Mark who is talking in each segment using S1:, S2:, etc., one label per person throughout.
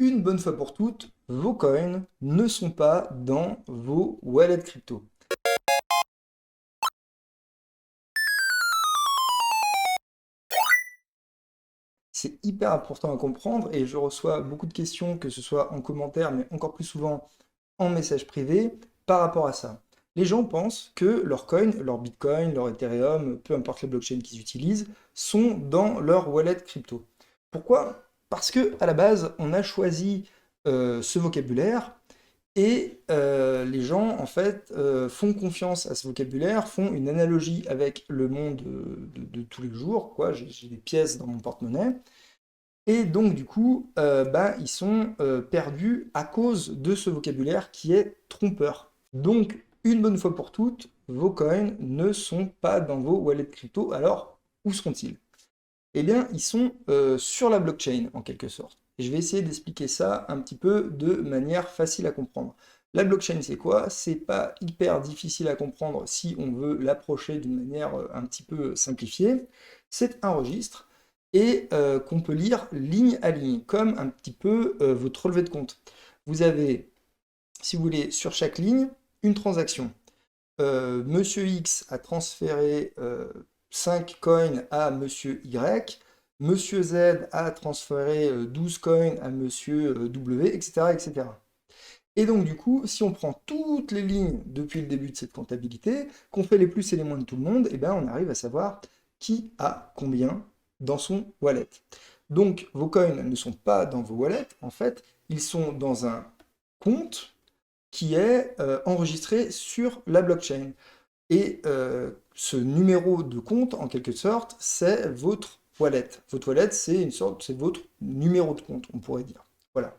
S1: Une bonne fois pour toutes, vos coins ne sont pas dans vos wallets crypto. C'est hyper important à comprendre et je reçois beaucoup de questions, que ce soit en commentaire, mais encore plus souvent en message privé, par rapport à ça. Les gens pensent que leurs coins, leur Bitcoin, leur Ethereum, peu importe la blockchain qu'ils utilisent, sont dans leur wallet crypto. Pourquoi? Parce que à la base, on a choisi ce vocabulaire. Et les gens, en fait, font confiance à ce vocabulaire, font une analogie avec le monde de tous les jours, quoi. J'ai des pièces dans mon porte-monnaie. Et donc, du coup, bah, ils sont perdus à cause de ce vocabulaire qui est trompeur. Donc, une bonne fois pour toutes, vos coins ne sont pas dans vos wallets crypto. Alors, où sont-ils? Eh bien, ils sont sur la blockchain, en quelque sorte. Et je vais essayer d'expliquer ça un petit peu de manière facile à comprendre. La blockchain, c'est quoi? C'est pas hyper difficile à comprendre si on veut l'approcher d'une manière un petit peu simplifiée. C'est un registre et qu'on peut lire ligne à ligne, comme un petit peu votre relevé de compte. Vous avez, si vous voulez, sur chaque ligne, une transaction. Monsieur X a transféré 5 coins à Monsieur Y, Monsieur Z a transféré 12 coins à Monsieur W, etc., etc. Et donc du coup, si on prend toutes les lignes depuis le début de cette comptabilité, qu'on fait les plus et les moins de tout le monde, et bien on arrive à savoir qui a combien dans son wallet. Donc vos coins ne sont pas dans vos wallets, en fait, ils sont dans un compte qui est enregistré sur la blockchain. Et ce numéro de compte, en quelque sorte, c'est votre wallet. Votre wallet, c'est une sorte, c'est votre numéro de compte, on pourrait dire. Voilà.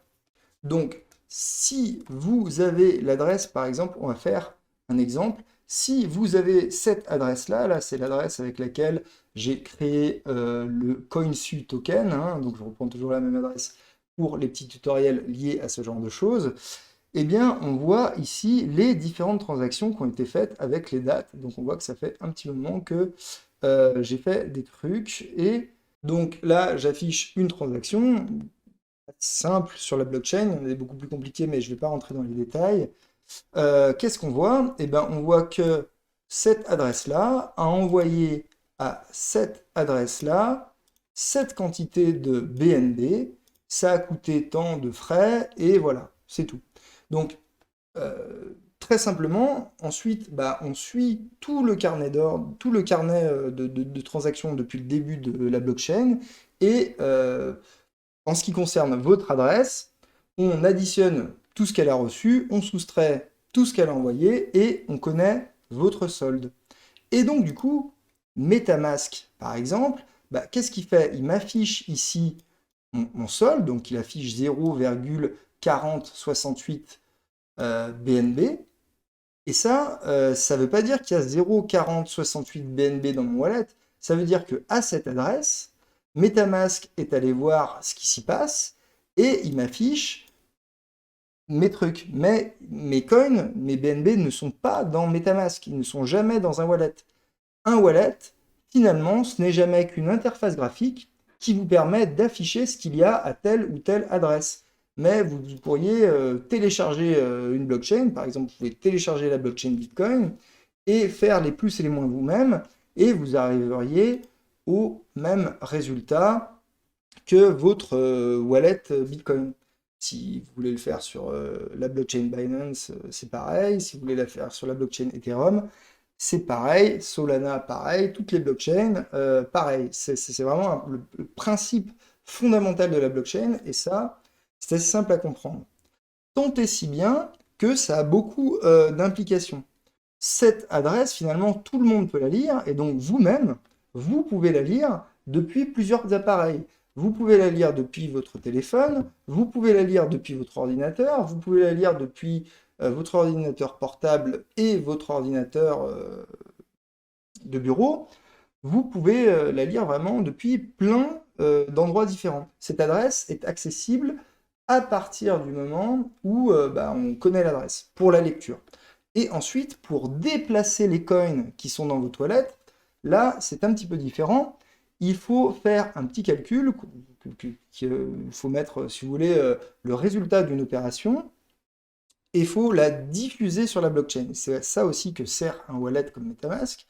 S1: Donc, si vous avez l'adresse, par exemple, on va faire un exemple. Si vous avez cette adresse-là, là, c'est l'adresse avec laquelle j'ai créé le CoinSu token, hein, donc je reprends toujours la même adresse pour les petits tutoriels liés à ce genre de choses, eh bien, on voit ici les différentes transactions qui ont été faites avec les dates. Donc, on voit que ça fait un petit moment que j'ai fait des trucs. Et donc là, j'affiche une transaction simple sur la blockchain. Il y en a des beaucoup plus compliquées, mais je ne vais pas rentrer dans les détails. Qu'est-ce qu'on voit? Eh bien, on voit que cette adresse-là a envoyé à cette adresse-là cette quantité de BNB. Ça a coûté tant de frais, et voilà, c'est tout. Donc, très simplement, ensuite, bah, on suit tout le carnet d'ordre, tout le carnet de transactions depuis le début de la blockchain. Et en ce qui concerne votre adresse, on additionne tout ce qu'elle a reçu, on soustrait tout ce qu'elle a envoyé et on connaît votre solde. Et donc, du coup, MetaMask, par exemple, bah, qu'est-ce qu'il fait? Il m'affiche ici mon solde, donc il affiche 0,4068 BNB. Et ça ne veut pas dire qu'il y a 0,4068 BNB dans mon wallet. Ça veut dire qu'à cette adresse, MetaMask est allé voir ce qui s'y passe et il m'affiche mes trucs. Mais mes coins, mes BNB ne sont pas dans MetaMask. Ils ne sont jamais dans un wallet. Un wallet, finalement, ce n'est jamais qu'une interface graphique qui vous permet d'afficher ce qu'il y a à telle ou telle adresse. Mais vous pourriez télécharger une blockchain, par exemple, vous pouvez télécharger la blockchain Bitcoin et faire les plus et les moins vous-même, et vous arriveriez au même résultat que votre wallet Bitcoin. Si vous voulez le faire sur la blockchain Binance, c'est pareil. Si vous voulez la faire sur la blockchain Ethereum, c'est pareil. Solana, pareil. Toutes les blockchains, pareil. C'est vraiment le principe fondamental de la blockchain. Et ça, c'est assez simple à comprendre. Tant et si bien que ça a beaucoup d'implications. Cette adresse, finalement, tout le monde peut la lire. Et donc, vous-même, vous pouvez la lire depuis plusieurs appareils. Vous pouvez la lire depuis votre téléphone, vous pouvez la lire depuis votre ordinateur, vous pouvez la lire depuis votre ordinateur portable et votre ordinateur de bureau. Vous pouvez la lire vraiment depuis plein d'endroits différents. Cette adresse est accessible à partir du moment où bah, on connaît l'adresse pour la lecture. Et ensuite, pour déplacer les coins qui sont dans vos toilettes, là, c'est un petit peu différent. Il faut faire un petit calcul qu'il faut mettre, si vous voulez, le résultat d'une opération, et il faut la diffuser sur la blockchain. C'est ça aussi que sert un wallet comme MetaMask.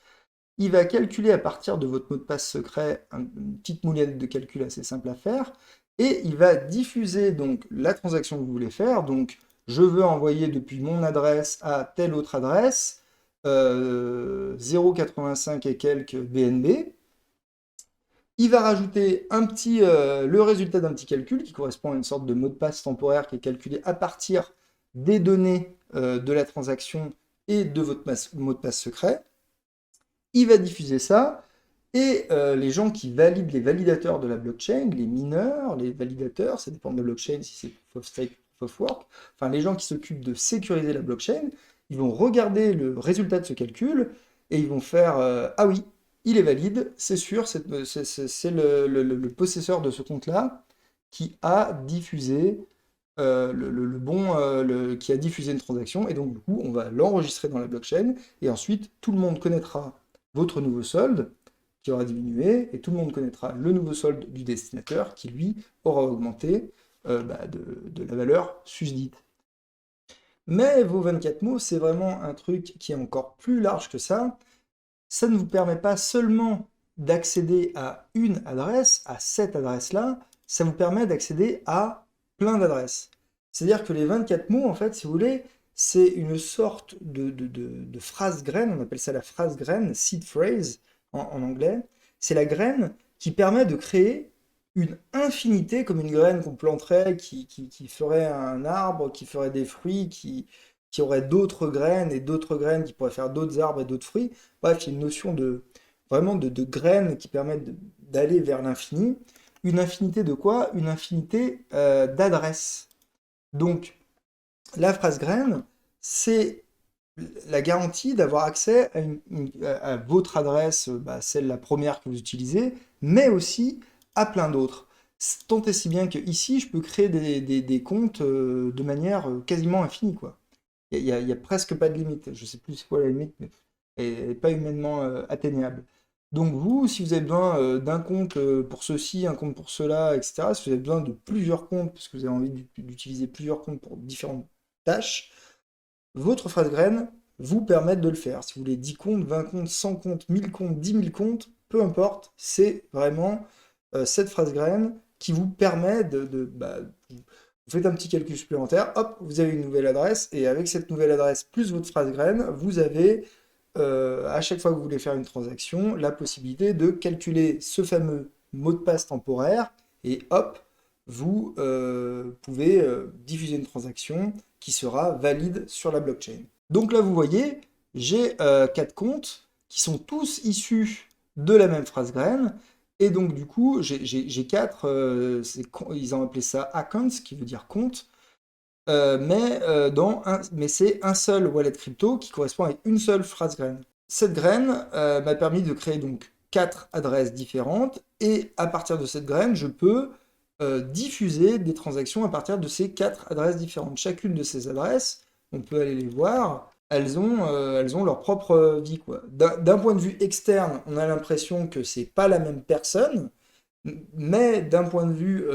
S1: Il va calculer à partir de votre mot de passe secret une petite moulette de calcul assez simple à faire, et il va diffuser donc la transaction que vous voulez faire. Donc, je veux envoyer depuis mon adresse à telle autre adresse, 0,85 et quelques BNB. Il va rajouter le résultat d'un petit calcul qui correspond à une sorte de mot de passe temporaire qui est calculé à partir des données de la transaction et de votre mot de passe secret. Il va diffuser ça, et les gens qui valident, les validateurs de la blockchain, les mineurs, les validateurs, ça dépend de la blockchain, si c'est proof of stake ou proof of work, enfin les gens qui s'occupent de sécuriser la blockchain, ils vont regarder le résultat de ce calcul, et ils vont faire ah oui, il est valide, c'est sûr, c'est le possesseur de ce compte-là qui a diffusé qui a diffusé une transaction, et donc du coup on va l'enregistrer dans la blockchain, et ensuite tout le monde connaîtra votre nouveau solde qui aura diminué, et tout le monde connaîtra le nouveau solde du destinataire qui lui aura augmenté de la valeur susdite. Mais vos 24 mots, c'est vraiment un truc qui est encore plus large que ça. Ça ne vous permet pas seulement d'accéder à une adresse, à cette adresse-là, ça vous permet d'accéder à plein d'adresses. C'est-à-dire que les 24 mots, en fait, si vous voulez, c'est une sorte de phrase graine, on appelle ça la phrase graine, seed phrase en anglais. C'est la graine qui permet de créer une infinité, comme une graine qu'on planterait, qui ferait un arbre, qui ferait des fruits, qui aurait d'autres graines, et d'autres graines qui pourraient faire d'autres arbres et d'autres fruits. Bref, il y a une notion vraiment de graines qui permettent d'aller vers l'infini. Une infinité de quoi? Une infinité d'adresses. Donc, la phrase graine, c'est la garantie d'avoir accès à votre adresse, celle la première que vous utilisez, mais aussi à plein d'autres. Tant et si bien que ici, je peux créer des comptes de manière quasiment infinie, quoi. Il y a presque pas de limite. Je sais plus c'est quoi la limite, mais elle n'est pas humainement atteignable. Donc vous, si vous avez besoin d'un compte pour ceci, un compte pour cela, etc., si vous avez besoin de plusieurs comptes, parce que vous avez envie d'utiliser plusieurs comptes pour différentes tâches, votre phrase graine vous permet de le faire. Si vous voulez 10 comptes, 20 comptes, 100 comptes, 1000 comptes, 10 000 comptes, peu importe, c'est vraiment cette phrase graine qui vous permet vous faites un petit calcul supplémentaire, hop, vous avez une nouvelle adresse, et avec cette nouvelle adresse plus votre phrase graine, vous avez, à chaque fois que vous voulez faire une transaction, la possibilité de calculer ce fameux mot de passe temporaire, et hop, vous pouvez diffuser une transaction qui sera valide sur la blockchain. Donc là, vous voyez, j'ai 4 comptes qui sont tous issus de la même phrase graine, et donc du coup, j'ai 4, ils ont appelé ça accounts, qui veut dire compte, mais c'est un seul wallet crypto qui correspond à une seule phrase graine. Cette graine m'a permis de créer donc 4 adresses différentes, et à partir de cette graine, je peux diffuser des transactions à partir de ces 4 adresses différentes. Chacune de ces adresses, on peut aller les voir, elles ont leur propre vie, quoi. D'un point de vue externe, on a l'impression que c'est pas la même personne, mais d'un point de vue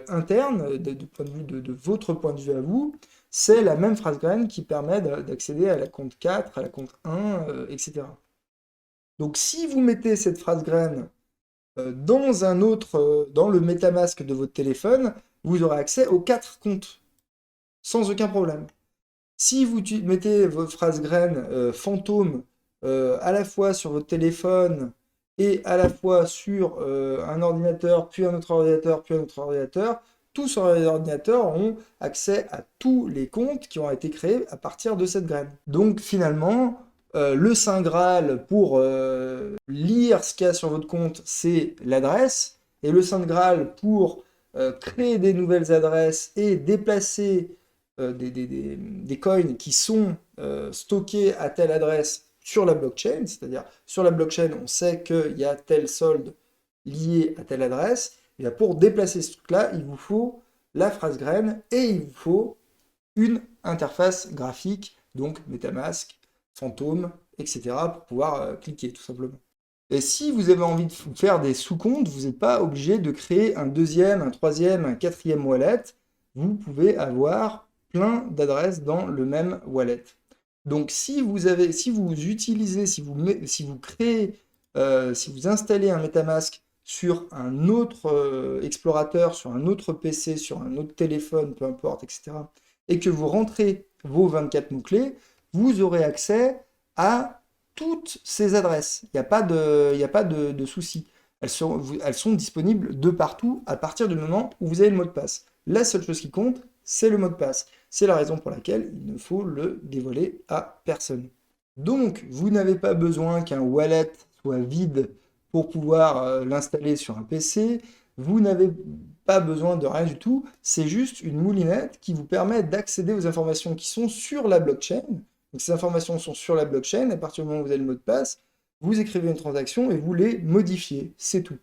S1: interne, du point de vue de votre point de vue à vous, c'est la même phrase graine qui permet d'accéder à la compte 4, à la compte 1, etc. Donc si vous mettez cette phrase graine dans le MetaMask de votre téléphone, vous aurez accès aux 4 comptes, sans aucun problème. Si vous mettez votre phrase graine fantôme à la fois sur votre téléphone et à la fois sur un ordinateur, puis un autre ordinateur, puis un autre ordinateur, tous sur les ordinateurs ont accès à tous les comptes qui ont été créés à partir de cette graine. Donc finalement, le Saint Graal pour lire ce qu'il y a sur votre compte, c'est l'adresse, et le Saint Graal pour créer des nouvelles adresses et déplacer des coins qui sont stockés à telle adresse sur la blockchain, c'est-à-dire sur la blockchain, on sait qu'il y a tel solde lié à telle adresse, et bien pour déplacer ce truc-là, il vous faut la phrase graine, et il vous faut une interface graphique, donc MetaMask, Phantom, etc., pour pouvoir cliquer, tout simplement. Et si vous avez envie de faire des sous-comptes, vous n'êtes pas obligé de créer un deuxième, un troisième, un quatrième wallet. Vous pouvez avoir plein d'adresses dans le même wallet. Donc si vous utilisez, si vous créez, si vous installez un MetaMask sur un autre explorateur, sur un autre PC, sur un autre téléphone, peu importe, etc., et que vous rentrez vos 24 mots-clés, vous aurez accès à toutes ces adresses. Il n'y a pas de souci. Elles sont disponibles de partout à partir du moment où vous avez le mot de passe. La seule chose qui compte, c'est le mot de passe. C'est la raison pour laquelle il ne faut le dévoiler à personne. Donc, vous n'avez pas besoin qu'un wallet soit vide pour pouvoir l'installer sur un PC. Vous n'avez pas besoin de rien du tout. C'est juste une moulinette qui vous permet d'accéder aux informations qui sont sur la blockchain. Donc, ces informations sont sur la blockchain. À partir du moment où vous avez le mot de passe, vous écrivez une transaction et vous les modifiez. C'est tout.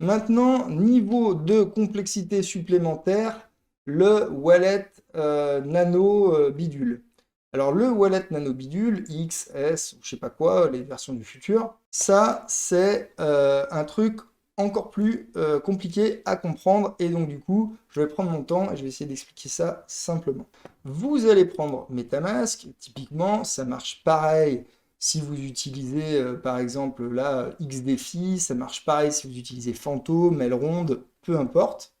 S1: Maintenant, niveau de complexité supplémentaire, le wallet nano bidule. Alors le wallet nano bidule, X, S, je sais pas quoi, les versions du futur, ça c'est un truc encore plus compliqué à comprendre et donc du coup je vais prendre mon temps et je vais essayer d'expliquer ça simplement. Vous allez prendre MetaMask, typiquement ça marche pareil si vous utilisez par exemple là XDefi, ça marche pareil si vous utilisez Phantom, Elrond, peu importe.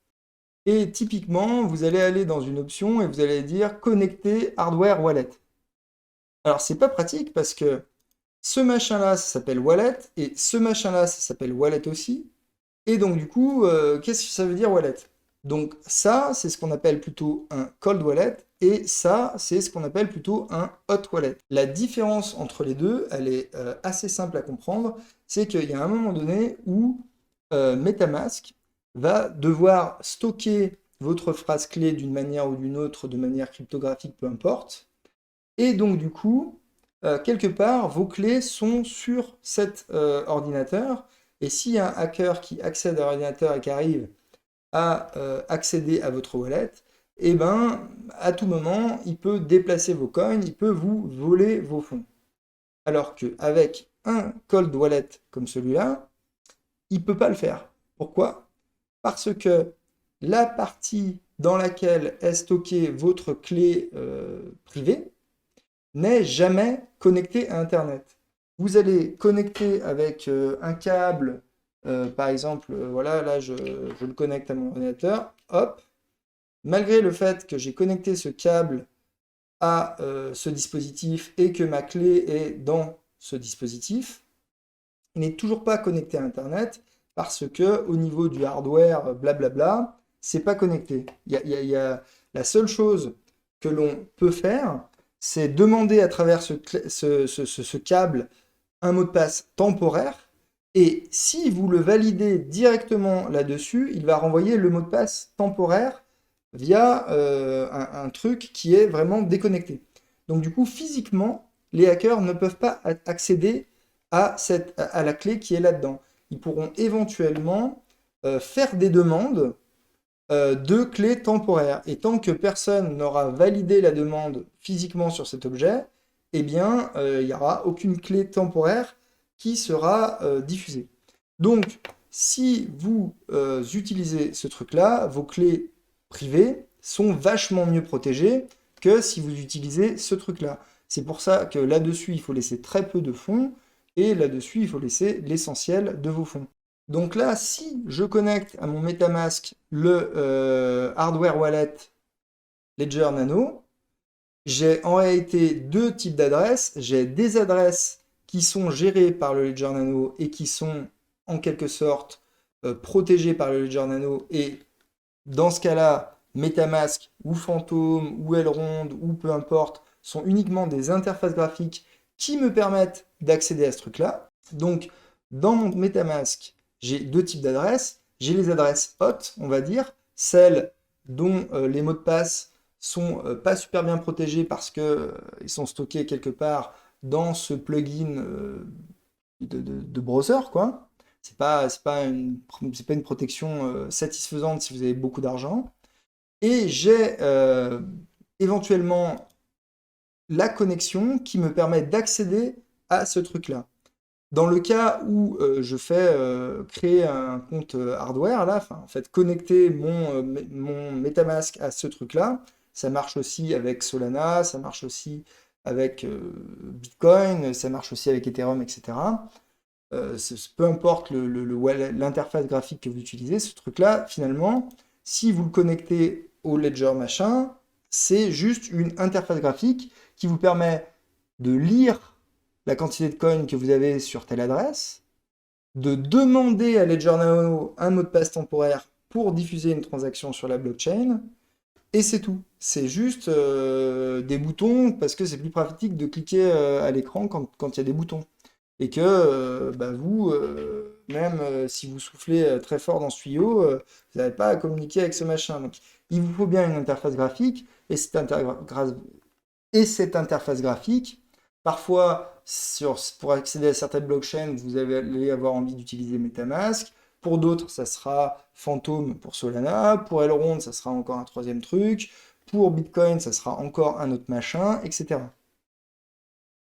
S1: Et typiquement, vous allez aller dans une option et vous allez dire connecter hardware wallet. Alors c'est pas pratique parce que ce machin-là, ça s'appelle wallet et ce machin-là, ça s'appelle wallet aussi. Et donc du coup, qu'est-ce que ça veut dire wallet? Donc ça, c'est ce qu'on appelle plutôt un cold wallet et ça, c'est ce qu'on appelle plutôt un hot wallet. La différence entre les deux, elle est assez simple à comprendre, c'est qu'il y a un moment donné où MetaMask va devoir stocker votre phrase clé d'une manière ou d'une autre, de manière cryptographique, peu importe. Et donc du coup, quelque part, vos clés sont sur cet ordinateur. Et s'il y a un hacker qui accède à l'ordinateur et qui arrive à accéder à votre wallet, et ben, à tout moment, il peut déplacer vos coins, il peut vous voler vos fonds. Alors qu'avec un cold wallet comme celui-là, il ne peut pas le faire. Pourquoi? Parce que la partie dans laquelle est stockée votre clé privée n'est jamais connectée à Internet. Vous allez connecter avec un câble, par exemple, voilà, là je le connecte à mon ordinateur, hop, malgré le fait que j'ai connecté ce câble à ce dispositif et que ma clé est dans ce dispositif, il n'est toujours pas connecté à Internet parce que au niveau du hardware, blablabla, c'est pas connecté. La seule chose que l'on peut faire, c'est demander à travers ce câble un mot de passe temporaire. Et si vous le validez directement là-dessus, il va renvoyer le mot de passe temporaire via un truc qui est vraiment déconnecté. Donc du coup, physiquement, les hackers ne peuvent pas accéder à la clé qui est là-dedans. Ils pourront éventuellement faire des demandes de clés temporaires. Et tant que personne n'aura validé la demande physiquement sur cet objet, eh bien, il n'y aura aucune clé temporaire qui sera diffusée. Donc, si vous utilisez ce truc-là, vos clés privées sont vachement mieux protégées que si vous utilisez ce truc-là. C'est pour ça que là-dessus, il faut laisser très peu de fonds, et là-dessus, il faut laisser l'essentiel de vos fonds. Donc là, si je connecte à mon MetaMask le hardware wallet Ledger Nano, j'ai en réalité deux types d'adresses. J'ai des adresses qui sont gérées par le Ledger Nano et qui sont en quelque sorte protégées par le Ledger Nano. Et dans ce cas-là, MetaMask ou Phantom ou Elrond ou peu importe sont uniquement des interfaces graphiques qui me permettent d'accéder à ce truc-là. Donc, dans mon MetaMask, j'ai deux types d'adresses. J'ai les adresses hot, on va dire, celles dont les mots de passe sont pas super bien protégés parce que ils sont stockés quelque part dans ce plugin de browser, quoi. C'est pas une protection satisfaisante si vous avez beaucoup d'argent. Et j'ai éventuellement la connexion qui me permet d'accéder à ce truc-là. Dans le cas où je fais créer un compte hardware, là, enfin, en fait, connecter mon MetaMask à ce truc-là, ça marche aussi avec Solana, ça marche aussi avec Bitcoin, ça marche aussi avec Ethereum, etc. Peu importe l'interface graphique que vous utilisez, ce truc-là, finalement, si vous le connectez au Ledger machin, c'est juste une interface graphique qui vous permet de lire la quantité de coins que vous avez sur telle adresse, de demander à Ledger Nano un mot de passe temporaire pour diffuser une transaction sur la blockchain, et c'est tout. C'est juste des boutons parce que c'est plus pratique de cliquer à l'écran quand il y a des boutons. Et que bah, vous, même si vous soufflez très fort dans ce tuyau, vous n'avez pas à communiquer avec ce machin. Donc il vous faut bien une interface graphique, et cette interface graphique, parfois pour accéder à certaines blockchains, vous allez avoir envie d'utiliser MetaMask. Pour d'autres, ça sera Phantom pour Solana. Pour Elrond, ça sera encore un troisième truc. Pour Bitcoin, ça sera encore un autre machin, etc.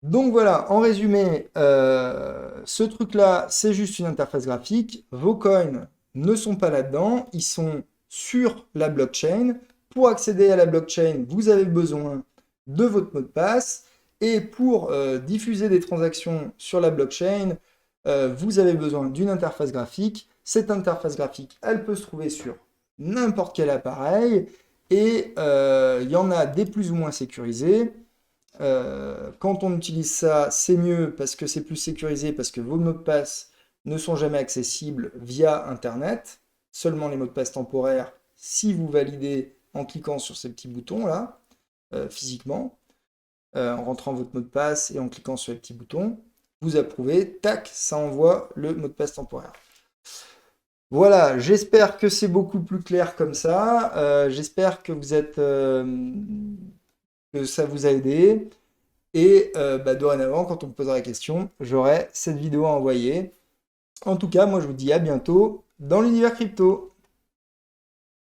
S1: Donc voilà, en résumé, ce truc-là, c'est juste une interface graphique. Vos coins ne sont pas là-dedans, ils sont sur la blockchain. Pour accéder à la blockchain, vous avez besoin de votre mot de passe. Et pour diffuser des transactions sur la blockchain, vous avez besoin d'une interface graphique. Cette interface graphique, elle peut se trouver sur n'importe quel appareil. Et il y en a des plus ou moins sécurisés. Quand on utilise ça, c'est mieux parce que c'est plus sécurisé, parce que vos mots de passe ne sont jamais accessibles via Internet. Seulement les mots de passe temporaires, si vous validez en cliquant sur ces petits boutons là, physiquement, en rentrant votre mot de passe et en cliquant sur les petits boutons, vous approuvez, tac, ça envoie le mot de passe temporaire. Voilà, j'espère que c'est beaucoup plus clair comme ça. J'espère que que ça vous a aidé. Et bah, dorénavant, quand on me posera la question, j'aurai cette vidéo à envoyer. En tout cas, moi je vous dis à bientôt dans l'univers crypto.